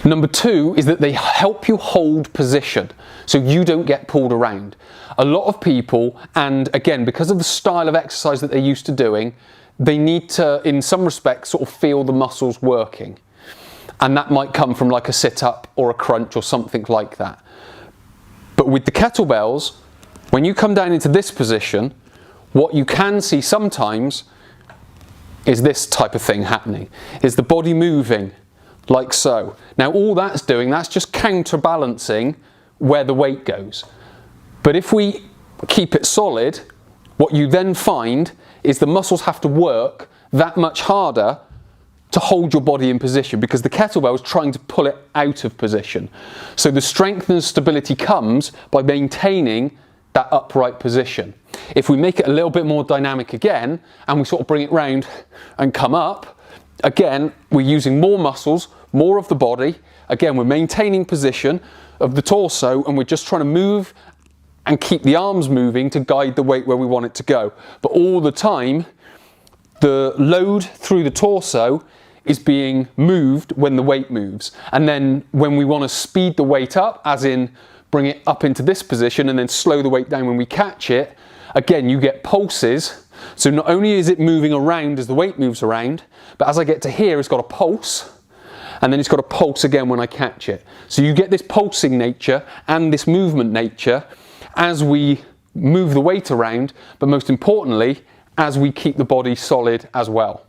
Number two is that they help you hold position so you don't get pulled around. A lot of people, and again, because of the style of exercise that they're used to doing, they need to, in some respects, sort of feel the muscles working. And that might come from like a sit-up or a crunch or something like that. But with the kettlebells, when you come down into this position, what you can see sometimes is this type of thing happening, is the body moving like so. Now all that's doing, that's just counterbalancing where the weight goes. But if we keep it solid, what you then find is the muscles have to work that much harder to hold your body in position, because the kettlebell is trying to pull it out of position. So the strength and stability comes by maintaining that upright position. If we make it a little bit more dynamic again, and we sort of bring it round and come up, again, we're using more muscles, more of the body. Again, we're maintaining position of the torso, and we're just trying to move and keep the arms moving to guide the weight where we want it to go. But all the time, the load through the torso is being moved when the weight moves. And then when we want to speed the weight up, as in bring it up into this position and then slow the weight down when we catch it, again, you get pulses. So not only is it moving around as the weight moves around, but as I get to here, it's got a pulse, and then it's got a pulse again when I catch it. So you get this pulsing nature and this movement nature as we move the weight around, but most importantly, as we keep the body solid as well.